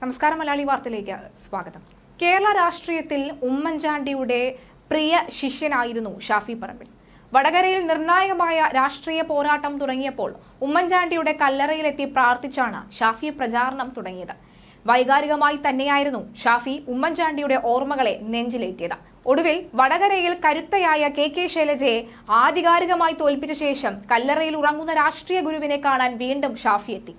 നമസ്കാരം, മലയാളി വാർത്തയിലേക്ക് സ്വാഗതം. കേരള രാഷ്ട്രീയത്തിൽ ഉമ്മൻചാണ്ടിയുടെ പ്രിയ ശിഷ്യനായിരുന്നു ഷാഫി പറമ്പിൽ. വടകരയിൽ നിർണായകമായ രാഷ്ട്രീയ പോരാട്ടം തുടങ്ങിയപ്പോൾ ഉമ്മൻചാണ്ടിയുടെ കല്ലറയിലെത്തി പ്രാർത്ഥിച്ചാണ് ഷാഫി പ്രചാരണം തുടങ്ങിയത്. വൈകാരികമായി തന്നെയായിരുന്നു ഷാഫി ഉമ്മൻചാണ്ടിയുടെ ഓർമ്മകളെ നെഞ്ചിലേറ്റിയത്. ഒടുവിൽ വടകരയിൽ കരുത്തയായ കെ ശൈലജയെ ആധികാരികമായി തോൽപ്പിച്ച ശേഷം കല്ലറയിൽ ഉറങ്ങുന്ന രാഷ്ട്രീയ ഗുരുവിനെ കാണാൻ വീണ്ടും ഷാഫി എത്തി.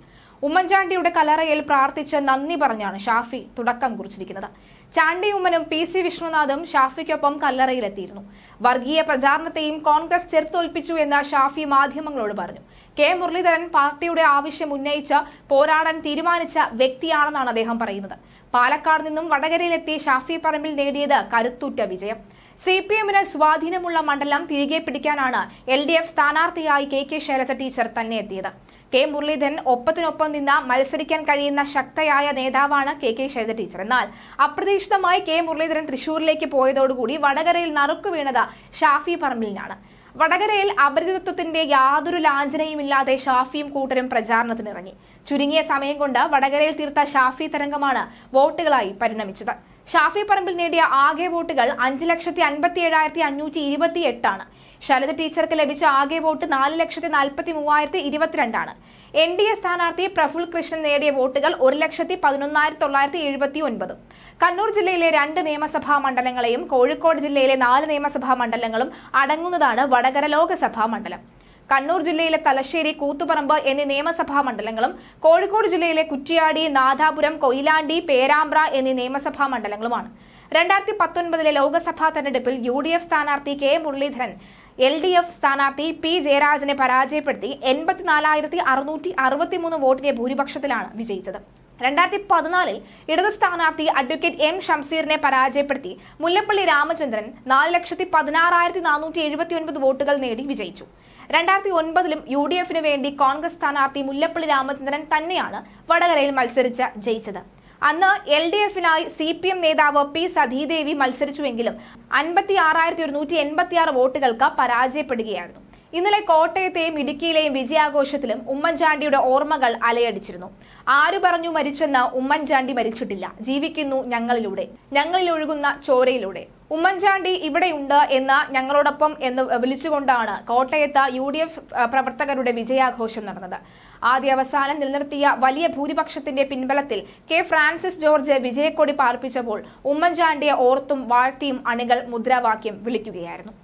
ഉമ്മൻചാണ്ടിയുടെ കല്ലറയിൽ പ്രാർത്ഥിച്ച് നന്ദി പറഞ്ഞാണ് ഷാഫി തുടക്കം കുറിച്ചിരിക്കുന്നത്. ചാണ്ടി ഉമ്മനും PC വിഷ്ണുനാഥും ഷാഫിക്കൊപ്പം കല്ലറയിലെത്തിയിരുന്നു. വർഗീയ പ്രചാരണത്തെയും കോൺഗ്രസ് ചെറുത്തോൽപ്പിച്ചു എന്ന് ഷാഫി മാധ്യമങ്ങളോട് പറഞ്ഞു. കെ മുരളീധരൻ പാർട്ടിയുടെ ആവശ്യം ഉന്നയിച്ച് പോരാടാൻ തീരുമാനിച്ച വ്യക്തിയാണെന്നാണ് അദ്ദേഹം പറയുന്നത്. പാലക്കാട് നിന്നും വടകരയിലെത്തി ഷാഫി പറമ്പിൽ നേടിയത് കരുത്തുറ്റ വിജയം. CPM-ന് സ്വാധീനമുള്ള മണ്ഡലം തിരികെ പിടിക്കാനാണ് LDF സ്ഥാനാർത്ഥിയായി കെ ശൈലജ ടീച്ചർ തന്നെ എത്തിയത്. കെ മുരളീധരൻ ഒപ്പത്തിനൊപ്പം നിന്ന് മത്സരിക്കാൻ കഴിയുന്ന ശക്തയായ നേതാവാണ് കെ ശൈലജ ടീച്ചർ. എന്നാൽ അപ്രതീക്ഷിതമായി കെ മുരളീധരൻ തൃശൂരിലേക്ക് പോയതോടുകൂടി വടകരയിൽ നറുക്കു വീണത് ഷാഫി പറമ്പിലിനാണ്. വടകരയിൽ അപരിചിതത്വത്തിന്റെ യാതൊരു ലാഞ്ചനയുമില്ലാതെ ഷാഫിയും കൂട്ടരും പ്രചാരണത്തിനിറങ്ങി. ചുരുങ്ങിയ സമയം കൊണ്ട് വടകരയിൽ തീർത്ത ഷാഫി തരംഗമാണ് വോട്ടുകളായി പരിണമിച്ചത്. ഷാഫി പറമ്പിൽ നേടിയ ആകെ വോട്ടുകൾ 5,57,528 ശൈലജ ടീച്ചർക്ക് ലഭിച്ച ആകെ വോട്ട് 4,43,022 NDA സ്ഥാനാർത്ഥി പ്രഫുൽ കൃഷ്ണൻ നേടിയ വോട്ടുകൾ 1,11,979. കണ്ണൂർ ജില്ലയിലെ 2 നിയമസഭാ മണ്ഡലങ്ങളെയും കോഴിക്കോട് ജില്ലയിലെ 4 നിയമസഭാ മണ്ഡലങ്ങളും അടങ്ങുന്നതാണ് വടകര ലോക്സഭാ മണ്ഡലം. കണ്ണൂർ ജില്ലയിലെ തലശ്ശേരി, കൂത്തുപറമ്പ് എന്നീ നിയമസഭാ മണ്ഡലങ്ങളും കോഴിക്കോട് ജില്ലയിലെ കുറ്റിയാടി, നാദാപുരം, കൊയിലാണ്ടി, പേരാമ്പ്ര എന്നീ നിയമസഭാ മണ്ഡലങ്ങളുമാണ്. 2019 ലോക്സഭാ തെരഞ്ഞെടുപ്പിൽ UDF സ്ഥാനാർത്ഥി കെ മുരളീധരൻ LDF സ്ഥാനാർത്ഥി P ജയരാജനെ പരാജയപ്പെടുത്തി 84,663 വോട്ടിന്റെ ഭൂരിപക്ഷത്തിലാണ് വിജയിച്ചത്. 2014 ഇടത് സ്ഥാനാർത്ഥി അഡ്വക്കേറ്റ് M ഷംസീറിനെ പരാജയപ്പെടുത്തി മുല്ലപ്പള്ളി രാമചന്ദ്രൻ 4,16,479 വോട്ടുകൾ നേടി വിജയിച്ചു. 2009 UDF-ന് വേണ്ടി കോൺഗ്രസ് സ്ഥാനാർത്ഥി മുല്ലപ്പള്ളി രാമചന്ദ്രൻ തന്നെയാണ് വടകരയിൽ മത്സരിച്ച് ജയിച്ചത്. അന്ന് LDF-നായി CPM നേതാവ് P സതീദേവി മത്സരിച്ചുവെങ്കിലും 56,186 വോട്ടുകൾക്ക് പരാജയപ്പെടുകയായിരുന്നു. ഇന്നലെ കോട്ടയത്തെയും ഇടുക്കിയിലെയും വിജയാഘോഷത്തിലും ഉമ്മൻചാണ്ടിയുടെ ഓർമ്മകൾ അലയടിച്ചിരുന്നു. ആരു പറഞ്ഞു മരിച്ചെന്ന് ഉമ്മൻചാണ്ടി മരിച്ചിട്ടില്ല, ജീവിക്കുന്നു ഞങ്ങളിലൂടെ, ഞങ്ങളിൽ ഒഴുകുന്ന ചോരയിലൂടെ. ഉമ്മൻചാണ്ടി ഇവിടെയുണ്ട് എന്ന് ഞങ്ങളോടൊപ്പം എന്ന് വിളിച്ചുകൊണ്ടാണ് കോട്ടയത്ത് UDF പ്രവർത്തകരുടെ വിജയാഘോഷം നടന്നത്. ആദ്യ അവസാനം നിലനിർത്തിയ വലിയ ഭൂരിപക്ഷത്തിന്റെ പിൻബലത്തിൽ കെ ഫ്രാൻസിസ് ജോർജ് വിജയക്കൊടി പാർപ്പിച്ചപ്പോൾ ഉമ്മൻചാണ്ടിയെ ഓർത്തും വാഴ്ത്തിയും അണികൾ മുദ്രാവാക്യം വിളിക്കുകയായിരുന്നു.